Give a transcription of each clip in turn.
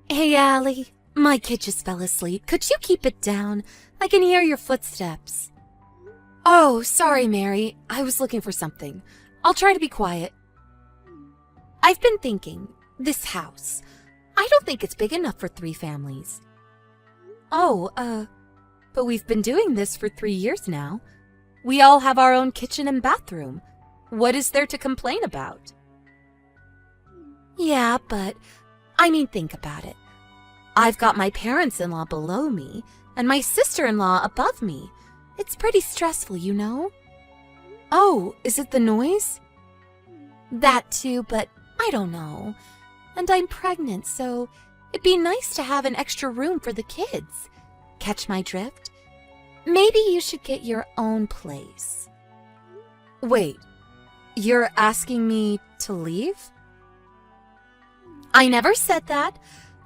Hey, Allie. My kid just fell asleep. Could you keep it down? I can hear your footsteps. Oh, sorry, Mary. I was looking for something. I'll try to be quiet. I've been thinking, this house. I don't think it's big enough for 3 families. Oh, but we've been doing this for 3 years now. We all have our own kitchen and bathroom. What is there to complain about? Yeah, but think about it. I've got my parents-in-law below me and my sister-in-law above me. It's pretty stressful, you know? Oh, is it the noise? That too, but I don't know. And I'm pregnant, so it'd be nice to have an extra room for the kids. Catch my drift? Maybe you should get your own place. Wait, you're asking me to leave? I never said that.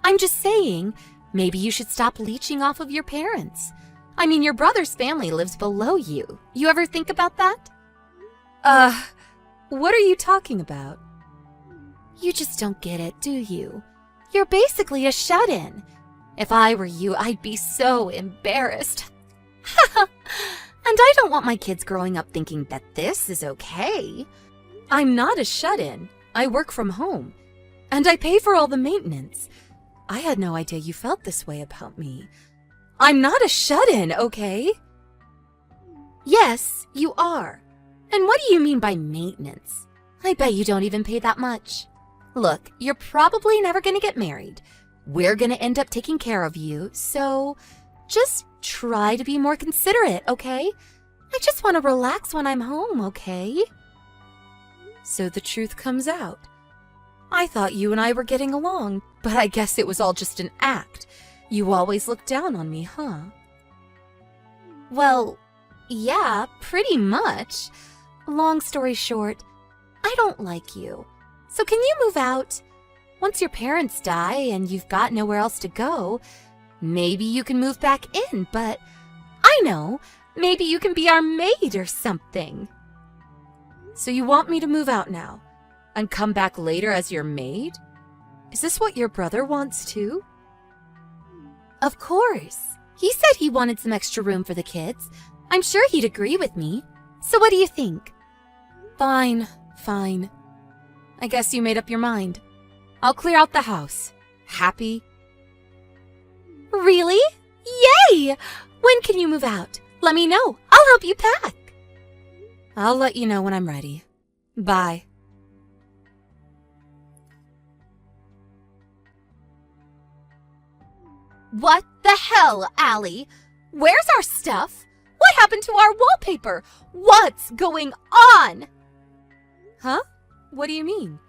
I'm just saying, maybe you should stop leeching off of your parents. Your brother's family lives below you. You ever think about that? What are you talking about? You just don't get it, do you? You're basically a shut-in. If I were you, I'd be so embarrassed. And I don't want my kids growing up thinking that this is okay. I'm not a shut-in. I work from home. And I pay for all the maintenance. I had no idea you felt this way about me. I'm not a shut-in, okay? Yes, you are. And what do you mean by maintenance? I bet you don't even pay that much. Look, you're probably never going to get married. We're going to end up taking care of you, so just try to be more considerate, okay? I just want to relax when I'm home, okay? So the truth comes out. I thought you and I were getting along, but I guess it was all just an act. You always look down on me, huh? Well, yeah, pretty much. Long story short, I don't like you. So can you move out? Once your parents die and you've got nowhere else to go, maybe you can move back in, but I know, maybe you can be our maid or something. So you want me to move out now and come back later as your maid? Is this what your brother wants too? Of course. He said he wanted some extra room for the kids. I'm sure he'd agree with me. So what do you think? Fine. I guess you made up your mind. I'll clear out the house. Happy? Really? Yay! When can you move out? Let me know. I'll help you pack. I'll let you know when I'm ready. Bye. What the hell, Allie? Where's our stuff? What happened to our wallpaper? What's going on? Huh? What do you mean?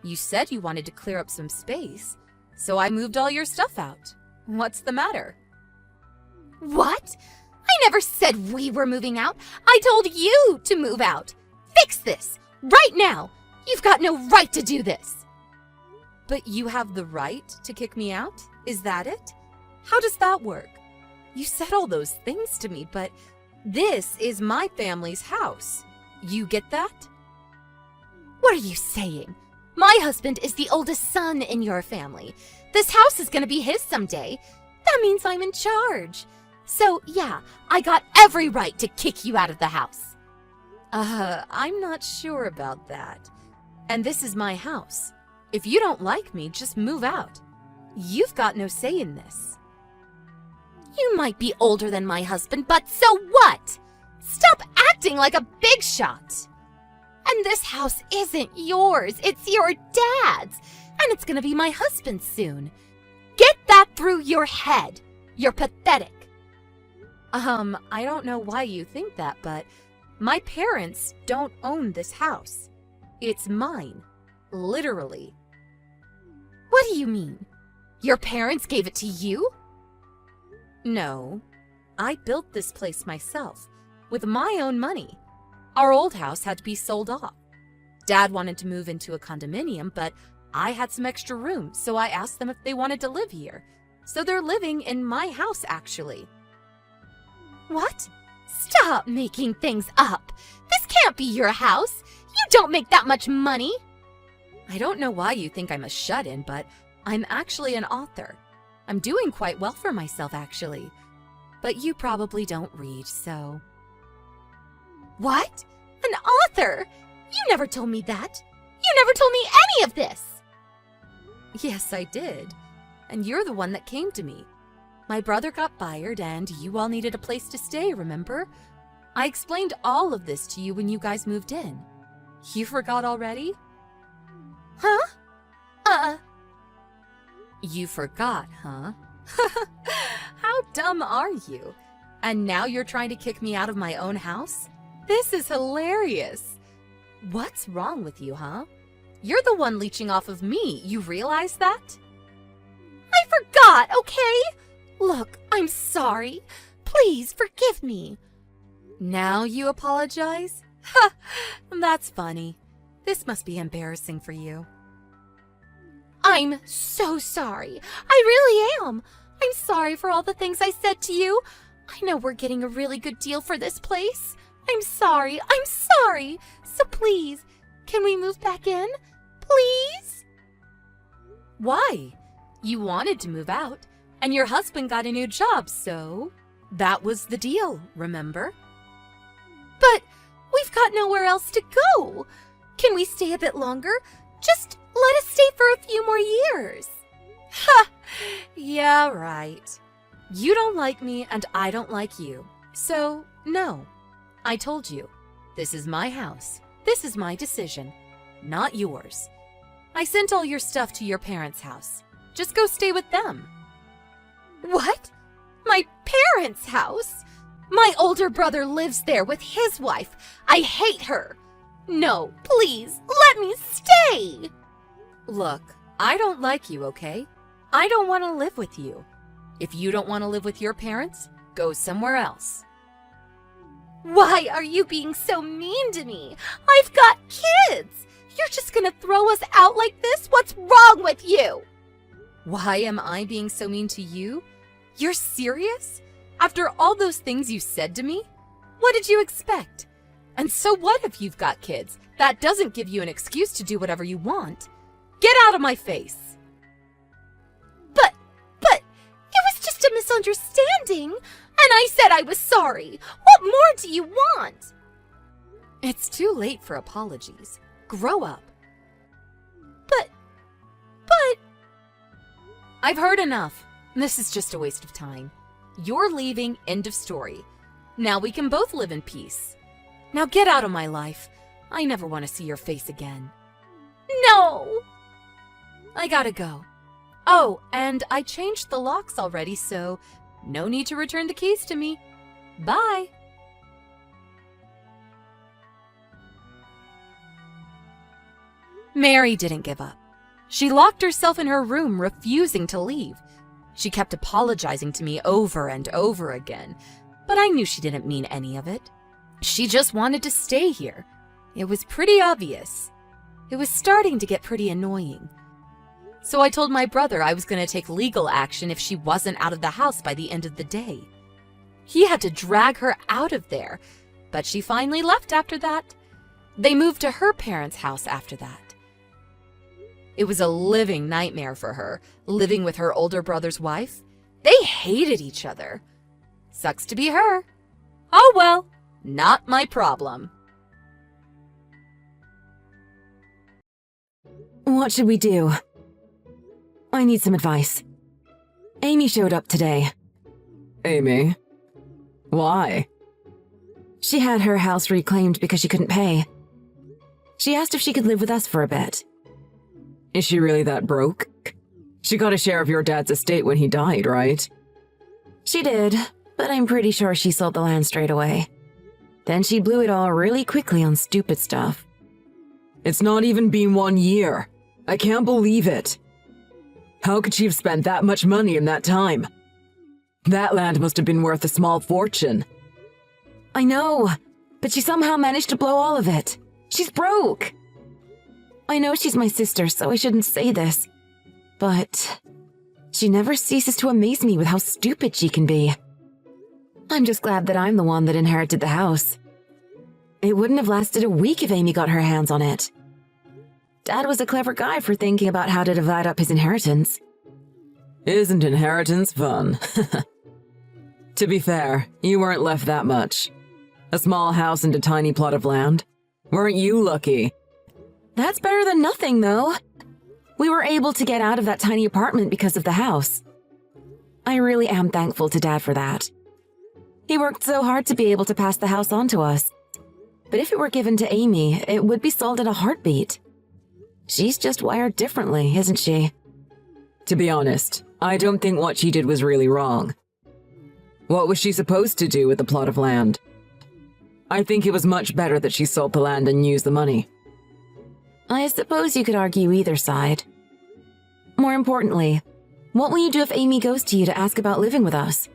You said you wanted to clear up some space, so I moved all your stuff out. What's the matter? What? I never said we were moving out. I told you to move out. Fix this, right now. You've got no right to do this. But you have the right to kick me out? Is that it? How does that work? You said all those things to me, but this is my family's house. You get that? What are you saying? My husband is the oldest son in your family. This house is going to be his someday. That means I'm in charge. So, yeah, I got every right to kick you out of the house. I'm not sure about that. And this is my house. If you don't like me, just move out. You've got no say in this. You might be older than my husband, but so what? Stop acting like a big shot. And this house isn't yours, it's your dad's, and it's gonna be my husband's soon. Get that through your head. You're pathetic. I don't know why you think that, but my parents don't own this house. It's mine, literally. What do you mean? Your parents gave it to you? No, I built this place myself, with my own money. Our old house had to be sold off. Dad wanted to move into a condominium, but I had some extra room, so I asked them if they wanted to live here. So they're living in my house, actually. What? Stop making things up. This can't be your house. You don't make that much money. I don't know why you think I'm a shut-in, but I'm actually an author. I'm doing quite well for myself, actually. But you probably don't read, so... What? An author? You never told me that. You never told me any of this. Yes, I did. And you're the one that came to me. My brother got fired and you all needed a place to stay, remember? I explained all of this to you when you guys moved in. You forgot already? Huh? You forgot, huh? How dumb are you? And now you're trying to kick me out of my own house? This is hilarious. What's wrong with you, huh? You're the one leeching off of me. You realize that? I forgot, okay? Look, I'm sorry. Please forgive me. Now you apologize? Ha! That's funny. This must be embarrassing for you. I'm so sorry. I really am. I'm sorry for all the things I said to you. I know we're getting a really good deal for this place. I'm sorry. So please, can we move back in? Please? Why? You wanted to move out, and your husband got a new job, so that was the deal, remember? But we've got nowhere else to go. Can we stay a bit longer? Just let us stay for a few more years. Ha! Yeah, right. You don't like me and I don't like you. So, no. I told you. This is my house. This is my decision, not yours. I sent all your stuff to your parents' house. Just go stay with them. What? My parents' house? My older brother lives there with his wife. I hate her. No, please, let me stay. Look, I don't like you, okay? I don't want to live with you. If you don't want to live with your parents, go somewhere else. Why are you being so mean to me? I've got kids. You're just gonna throw us out like this? What's wrong with you? Why am I being so mean to you? You're serious? After all those things you said to me? What did you expect? And so what if you've got kids? That doesn't give you an excuse to do whatever you want. Get out of my face. But, it was just a misunderstanding. And I said I was sorry. What more do you want? It's too late for apologies. Grow up. But... I've heard enough. This is just a waste of time. You're leaving, end of story. Now we can both live in peace. Now get out of my life. I never want to see your face again. No! I gotta go. Oh, and I changed the locks already, so no need to return the keys to me. Bye! Mary didn't give up. She locked herself in her room, refusing to leave. She kept apologizing to me over and over again, but I knew she didn't mean any of it. She just wanted to stay here. It was pretty obvious. It was starting to get pretty annoying. So I told my brother I was going to take legal action if she wasn't out of the house by the end of the day. He had to drag her out of there, but she finally left after that. They moved to her parents' house after that. It was a living nightmare for her, living with her older brother's wife. They hated each other. Sucks to be her. Oh well, not my problem. What should we do? I need some advice. Amy showed up today. Amy? Why? She had her house reclaimed because she couldn't pay. She asked if she could live with us for a bit. Is she really that broke? She got a share of your dad's estate when he died, right? She did, but I'm pretty sure she sold the land straight away. Then she blew it all really quickly on stupid stuff. It's not even been 1 year. I can't believe it. How could she have spent that much money in that time? That land must have been worth a small fortune. I know, but she somehow managed to blow all of it. She's broke. I know she's my sister, so I shouldn't say this, but she never ceases to amaze me with how stupid she can be. I'm just glad that I'm the one that inherited the house. It wouldn't have lasted a week if Amy got her hands on it. Dad was a clever guy for thinking about how to divide up his inheritance. Isn't inheritance fun? To be fair, you weren't left that much. A small house and a tiny plot of land. Weren't you lucky? That's better than nothing, though. We were able to get out of that tiny apartment because of the house. I really am thankful to Dad for that. He worked so hard to be able to pass the house on to us. But if it were given to Amy, it would be sold in a heartbeat. She's just wired differently, isn't she? To be honest, I don't think what she did was really wrong. What was she supposed to do with the plot of land? I think it was much better that she sold the land and used the money. I suppose you could argue either side. More importantly, what will you do if Amy goes to you to ask about living with us?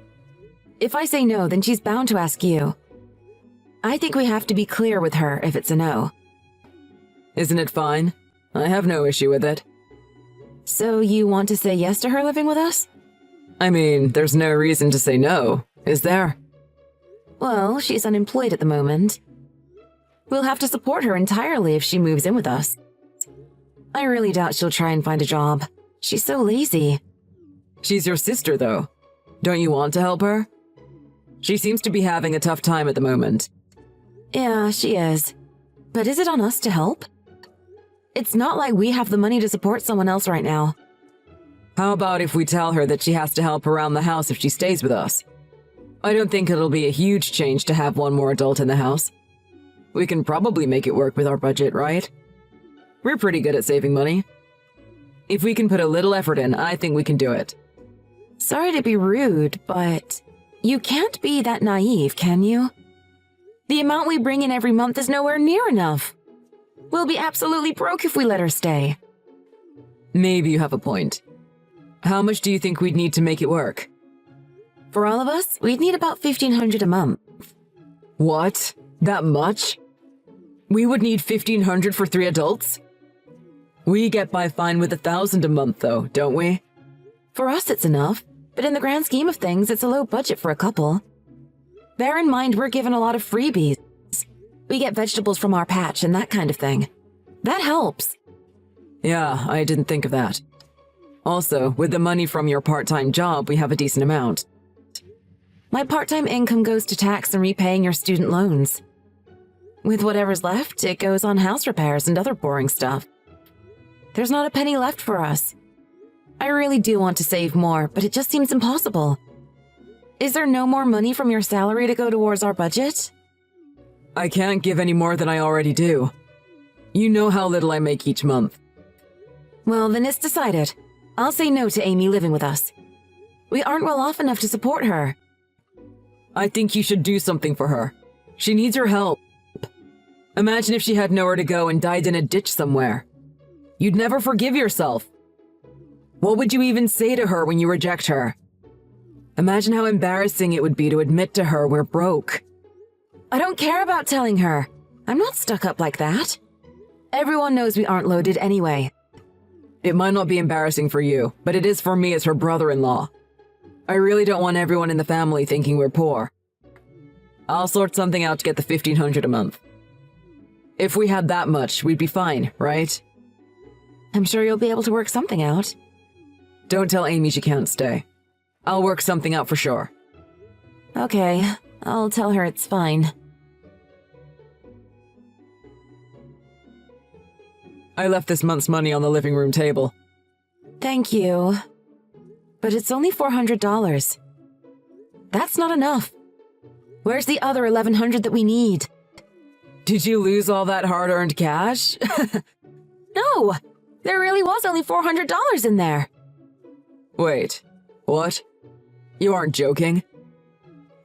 If I say no, then she's bound to ask you. I think we have to be clear with her if it's a no. Isn't it fine? I have no issue with it. So you want to say yes to her living with us? I mean, there's no reason to say no, is there? Well, she's unemployed at the moment. We'll have to support her entirely if she moves in with us. I really doubt she'll try and find a job. She's so lazy. She's your sister, though. Don't you want to help her? She seems to be having a tough time at the moment. Yeah, she is. But is it on us to help? It's not like we have the money to support someone else right now. How about if we tell her that she has to help around the house if she stays with us? I don't think it'll be a huge change to have one more adult in the house. We can probably make it work with our budget, right? We're pretty good at saving money. If we can put a little effort in, I think we can do it. Sorry to be rude, but you can't be that naive, can you? The amount we bring in every month is nowhere near enough. We'll be absolutely broke if we let her stay. Maybe you have a point. How much do you think we'd need to make it work? For all of us, we'd need about $1,500 a month. What? That much? We would need $1,500 for 3 adults? We get by fine with $1,000 a month, though, don't we? For us, it's enough, but in the grand scheme of things, it's a low budget for a couple. Bear in mind, we're given a lot of freebies. We get vegetables from our patch and that kind of thing. That helps. Yeah, I didn't think of that. Also, with the money from your part-time job, we have a decent amount. My part-time income goes to tax and repaying your student loans. With whatever's left, it goes on house repairs and other boring stuff. There's not a penny left for us. I really do want to save more, but it just seems impossible. Is there no more money from your salary to go towards our budget? I can't give any more than I already do. You know how little I make each month. Well, then it's decided. I'll say no to Amy living with us. We aren't well off enough to support her. I think you should do something for her. She needs your help. Imagine if she had nowhere to go and died in a ditch somewhere. You'd never forgive yourself. What would you even say to her when you reject her? Imagine how embarrassing it would be to admit to her we're broke. I don't care about telling her. I'm not stuck up like that. Everyone knows we aren't loaded anyway. It might not be embarrassing for you, but it is for me as her brother-in-law. I really don't want everyone in the family thinking we're poor. I'll sort something out to get the $1,500 a month. If we had that much, we'd be fine, right? I'm sure you'll be able to work something out. Don't tell Amy she can't stay. I'll work something out for sure. Okay, I'll tell her it's fine. I left this month's money on the living room table. Thank you. But it's only $400. That's not enough. Where's the other $1,100 that we need? Did you lose all that hard-earned cash? No! There really was only $400 in there. Wait, what? You aren't joking?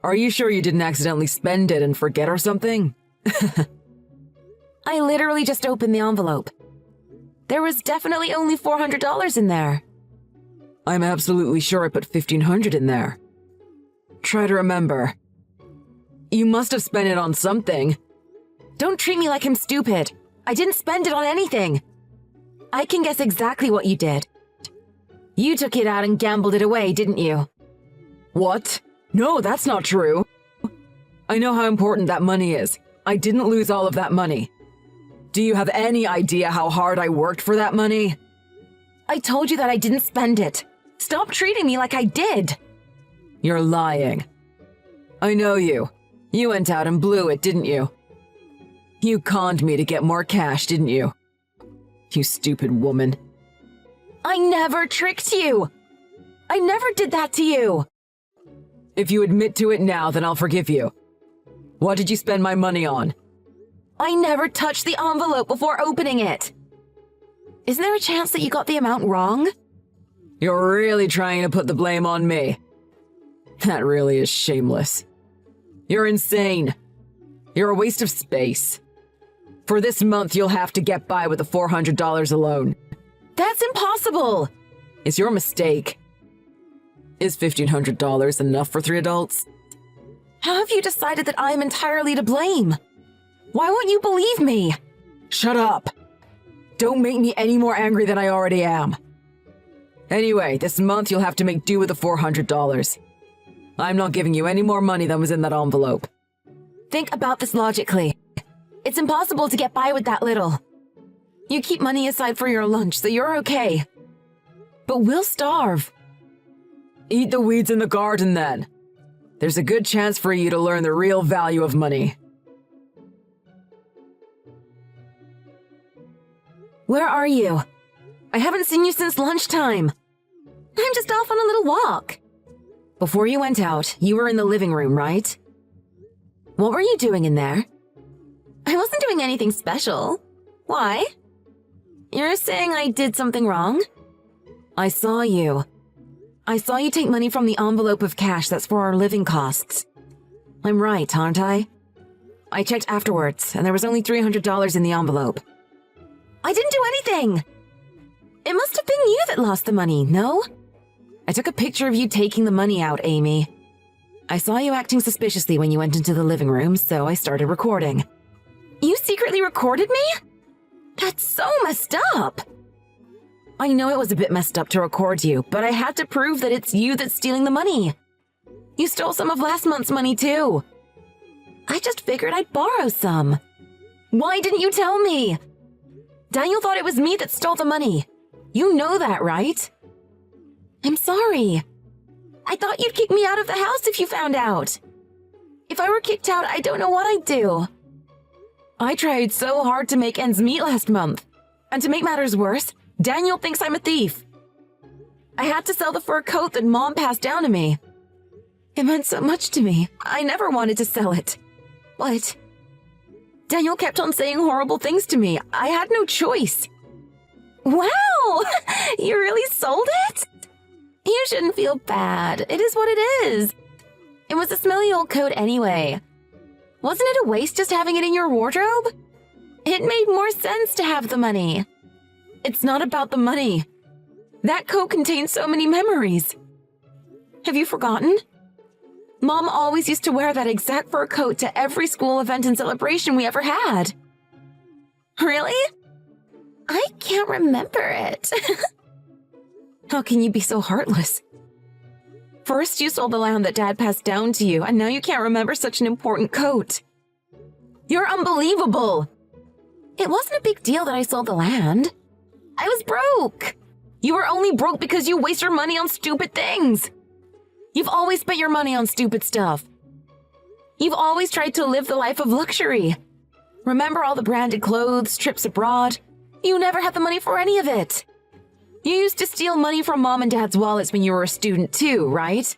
Are you sure you didn't accidentally spend it and forget or something? I literally just opened the envelope. There was definitely only $400 in there. I'm absolutely sure I put $1,500 in there. Try to remember. You must have spent it on something. Don't treat me like I'm stupid. I didn't spend it on anything. I can guess exactly what you did. You took it out and gambled it away, didn't you? What? No, that's not true. I know how important that money is. I didn't lose all of that money. Do you have any idea how hard I worked for that money? I told you that I didn't spend it. Stop treating me like I did. You're lying. I know you. You went out and blew it, didn't you? You conned me to get more cash, didn't you? You stupid woman. I never tricked you. I never did that to you. If you admit to it now, then I'll forgive you. What did you spend my money on? I never touched the envelope before opening it. Isn't there a chance that you got the amount wrong? You're really trying to put the blame on me. That really is shameless. You're insane. You're a waste of space. For this month, you'll have to get by with the $400 alone. That's impossible. It's your mistake. Is $1,500 enough for 3 adults? How have you decided that I'm entirely to blame? Why won't you believe me? Shut up. Don't make me any more angry than I already am. Anyway, this month you'll have to make do with the $400. I'm not giving you any more money than was in that envelope. Think about this logically. It's impossible to get by with that little. You keep money aside for your lunch, so you're okay. But we'll starve. Eat the weeds in the garden, then. There's a good chance for you to learn the real value of money. Where are you? I haven't seen you since lunchtime. I'm just off on a little walk. Before you went out, you were in the living room, right? What were you doing in there? I wasn't doing anything special. Why? You're saying I did something wrong? I saw you. I saw you take money from the envelope of cash that's for our living costs. I'm right, aren't I? I checked afterwards, and there was only $300 in the envelope. I didn't do anything! It must have been you that lost the money, no? I took a picture of you taking the money out, Amy. I saw you acting suspiciously when you went into the living room, so I started recording. You secretly recorded me? That's so messed up! I know it was a bit messed up to record you, but I had to prove that it's you that's stealing the money. You stole some of last month's money, too. I just figured I'd borrow some. Why didn't you tell me? Daniel thought it was me that stole the money. You know that, right? I'm sorry. I thought you'd kick me out of the house if you found out. If I were kicked out, I don't know what I'd do. I tried so hard to make ends meet last month. And to make matters worse, Daniel thinks I'm a thief. I had to sell the fur coat that Mom passed down to me. It meant so much to me. I never wanted to sell it. But Daniel kept on saying horrible things to me. I had no choice. Wow! You really sold it? You shouldn't feel bad. It is what it is. It was a smelly old coat anyway. Wasn't it a waste just having it in your wardrobe? It made more sense to have the money. It's not about the money. That coat contains so many memories. Have you forgotten? Mom always used to wear that exact fur coat to every school event and celebration we ever had. Really? I can't remember it. How can you be so heartless? First, you sold the land that Dad passed down to you, and now you can't remember such an important coat. You're unbelievable! It wasn't a big deal that I sold the land. I was broke. You were only broke because you waste your money on stupid things. You've always spent your money on stupid stuff. You've always tried to live the life of luxury. Remember all the branded clothes, trips abroad? You never had the money for any of it. You used to steal money from Mom and Dad's wallets when you were a student too, right?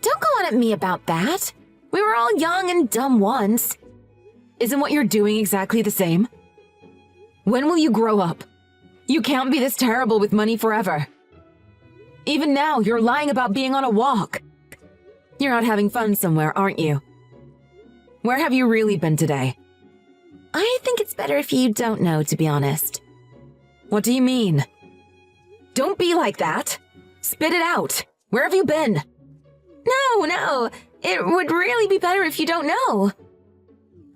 Don't go on at me about that. We were all young and dumb once. Isn't what you're doing exactly the same? When will you grow up? You can't be this terrible with money forever. Even now, you're lying about being on a walk. You're out having fun somewhere, aren't you? Where have you really been today? I think it's better if you don't know, to be honest. What do you mean? Don't be like that. Spit it out. Where have you been? No. It would really be better if you don't know.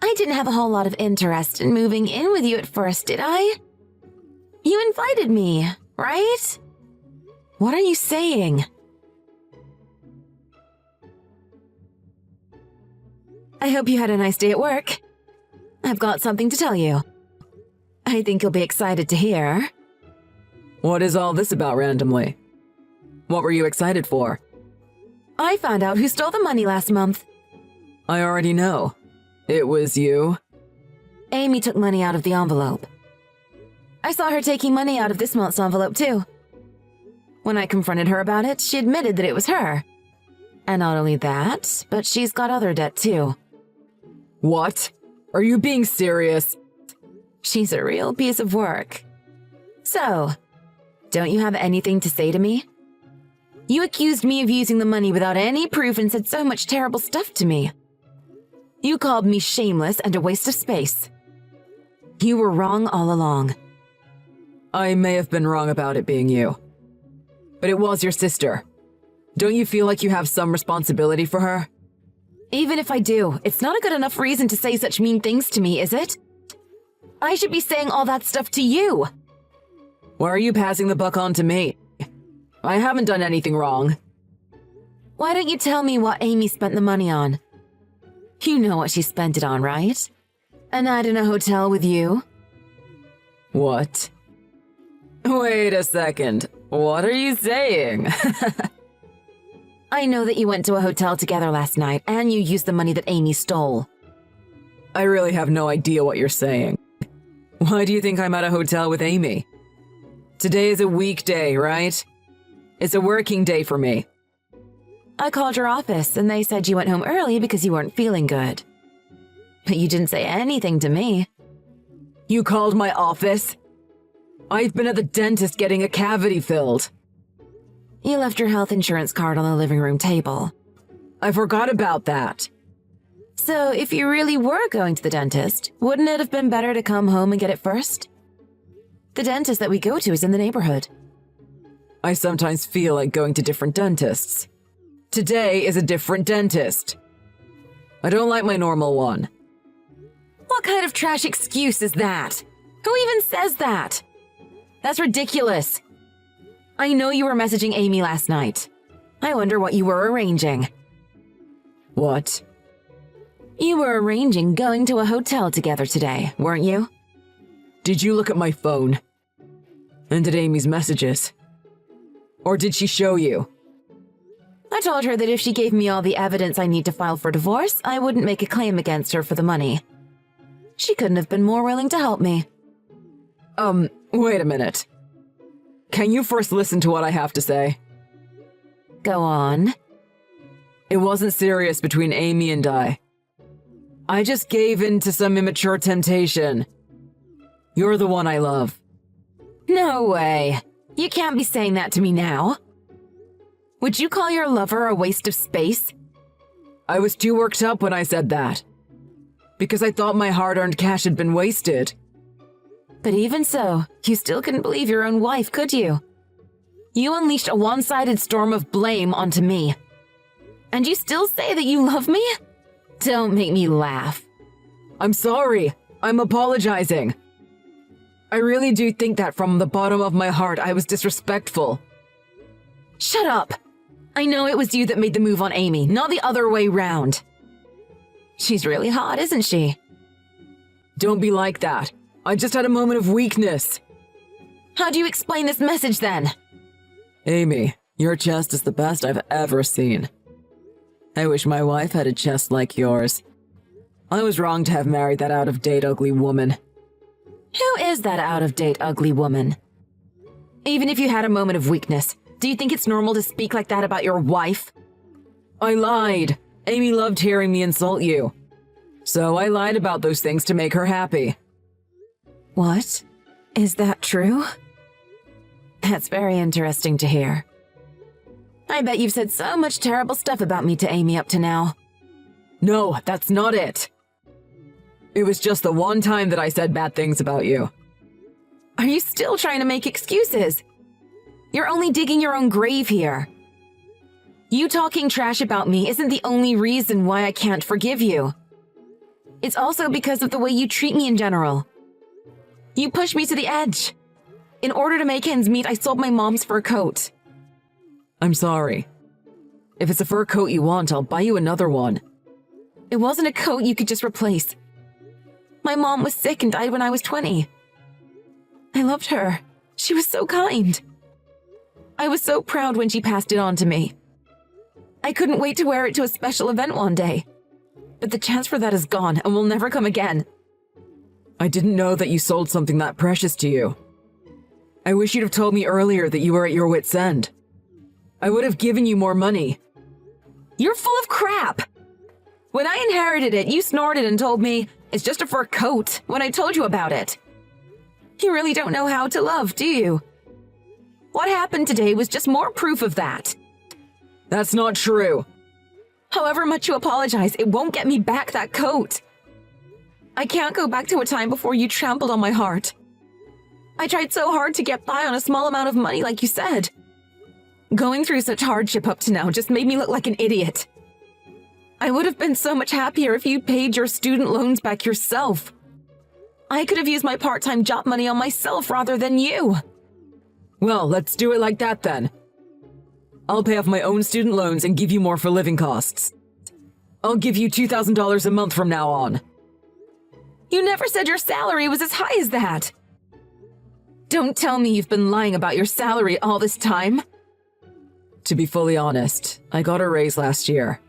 I didn't have a whole lot of interest in moving in with you at first, did I? You invited me, right? What are you saying? I hope you had a nice day at work. I've got something to tell you. I think you'll be excited to hear. What is all this about randomly? What were you excited for? I found out who stole the money last month. I already know. It was you? Amy took money out of the envelope. I saw her taking money out of this month's envelope too. When I confronted her about it, she admitted that it was her. And not only that, but she's got other debt too. What? Are you being serious? She's a real piece of work. So, don't you have anything to say to me? You accused me of using the money without any proof and said so much terrible stuff to me. You called me shameless and a waste of space. You were wrong all along. I may have been wrong about it being you. But it was your sister. Don't you feel like you have some responsibility for her? Even if I do, it's not a good enough reason to say such mean things to me, is it? I should be saying all that stuff to you. Why are you passing the buck on to me? I haven't done anything wrong. Why don't you tell me what Amy spent the money on? You know what she spent it on, right? A night in a hotel with you? What? Wait a second. What are you saying? I know that you went to a hotel together last night, and you used the money that Amy stole. I really have no idea what you're saying. Why do you think I'm at a hotel with Amy? Today is a weekday, right? It's a working day for me. I called your office, and they said you went home early because you weren't feeling good. But you didn't say anything to me. You called my office? I've been at the dentist getting a cavity filled. You left your health insurance card on the living room table. I forgot about that. So if you really were going to the dentist, wouldn't it have been better to come home and get it first? The dentist that we go to is in the neighborhood. I sometimes feel like going to different dentists. Today is a different dentist. I don't like my normal one. What kind of trash excuse is that? Who even says that? That's ridiculous. I know you were messaging Amy last night. I wonder what you were arranging. What? You were arranging going to a hotel together today, weren't you? Did you look at my phone? And at Amy's messages? Or did she show you? I told her that if she gave me all the evidence I need to file for divorce, I wouldn't make a claim against her for the money. She couldn't have been more willing to help me. Wait a minute. Can you first listen to what I have to say? Go on. It wasn't serious between Amy and I. I just gave in to some immature temptation. You're the one I love. No way. You can't be saying that to me now. Would you call your lover a waste of space? I was too worked up when I said that. Because I thought my hard-earned cash had been wasted. But even so, you still couldn't believe your own wife, could you? You unleashed a one-sided storm of blame onto me. And you still say that you love me? Don't make me laugh. I'm sorry. I'm apologizing. I really do think that from the bottom of my heart I was disrespectful. Shut up! I know it was you that made the move on Amy, not the other way round. She's really hot, isn't she? Don't be like that. I just had a moment of weakness. How do you explain this message then? Amy, your chest is the best I've ever seen. I wish my wife had a chest like yours. I was wrong to have married that out-of-date ugly woman. Who is that out-of-date ugly woman? Even if you had a moment of weakness, do you think it's normal to speak like that about your wife? I lied. Amy loved hearing me insult you. So I lied about those things to make her happy. What? Is that true? That's very interesting to hear. I bet you've said so much terrible stuff about me to Amy up to now. No, that's not it. It was just the one time that I said bad things about you. Are you still trying to make excuses? You're only digging your own grave here. You talking trash about me isn't the only reason why I can't forgive you. It's also because of the way you treat me in general. You push me to the edge. In order to make ends meet, I sold my mom's fur coat. I'm sorry. If it's a fur coat you want, I'll buy you another one. It wasn't a coat you could just replace. My mom was sick and died when I was 20. I loved her. She was so kind. I was so proud when she passed it on to me. I couldn't wait to wear it to a special event one day. But the chance for that is gone and will never come again. I didn't know that you sold something that precious to you. I wish you'd have told me earlier that you were at your wit's end. I would have given you more money. You're full of crap! When I inherited it, you snorted and told me, it's just a fur coat, when I told you about it. You really don't know how to love, do you? What happened today was just more proof of that. That's not true. However much you apologize, it won't get me back that coat. I can't go back to a time before you trampled on my heart. I tried so hard to get by on a small amount of money like you said. Going through such hardship up to now just made me look like an idiot. I would have been so much happier if you'd paid your student loans back yourself. I could have used my part-time job money on myself rather than you. Well, let's do it like that then. I'll pay off my own student loans and give you more for living costs. I'll give you $2,000 a month from now on. You never said your salary was as high as that. Don't tell me you've been lying about your salary all this time. To be fully honest, I got a raise last year.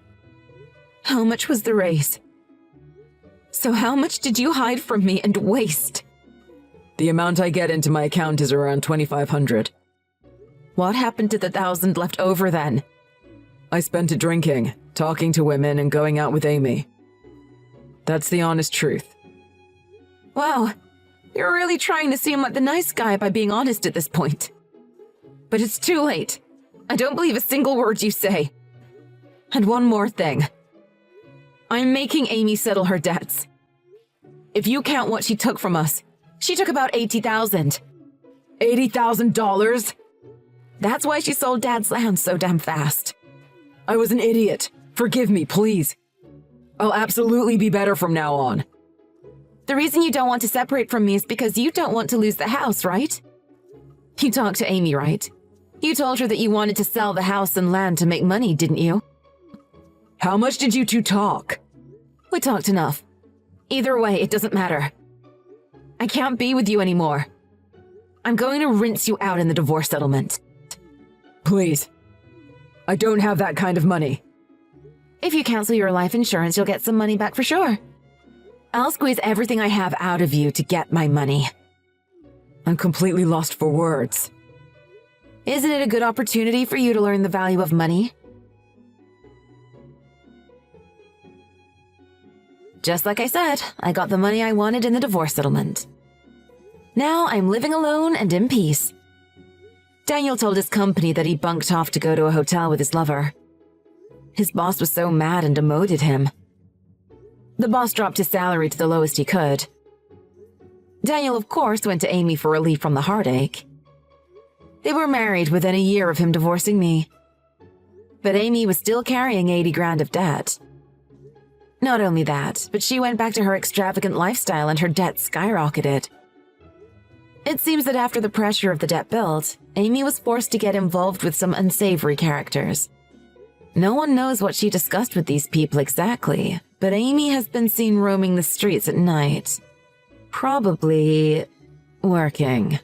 How much was the raise? So how much did you hide from me and waste? The amount I get into my account is around $2,500. What happened to the 1,000 left over then? I spent it drinking, talking to women, and going out with Amy. That's the honest truth. Wow, you're really trying to seem like the nice guy by being honest at this point. But it's too late. I don't believe a single word you say. And one more thing. I'm making Amy settle her debts. If you count what she took from us, she took about $80,000. $80,000? That's why she sold Dad's land so damn fast. I was an idiot. Forgive me, please. I'll absolutely be better from now on. The reason you don't want to separate from me is because you don't want to lose the house, right? You talked to Amy, right? You told her that you wanted to sell the house and land to make money, didn't you? How much did you two talk? We talked enough. Either way, it doesn't matter. I can't be with you anymore. I'm going to rinse you out in the divorce settlement. Please. I don't have that kind of money. If you cancel your life insurance, you'll get some money back for sure. I'll squeeze everything I have out of you to get my money. I'm completely lost for words. Isn't it a good opportunity for you to learn the value of money? Just like I said, I got the money I wanted in the divorce settlement. Now I'm living alone and in peace. Daniel told his company that he bunked off to go to a hotel with his lover. His boss was so mad and demoted him. The boss dropped his salary to the lowest he could. Daniel, of course, went to Amy for relief from the heartache. They were married within a year of him divorcing me. But Amy was still carrying 80 grand of debt. Not only that, but she went back to her extravagant lifestyle and her debt skyrocketed. It seems that after the pressure of the debt built, Amy was forced to get involved with some unsavory characters. No one knows what she discussed with these people exactly, but Amy has been seen roaming the streets at night. Probably working.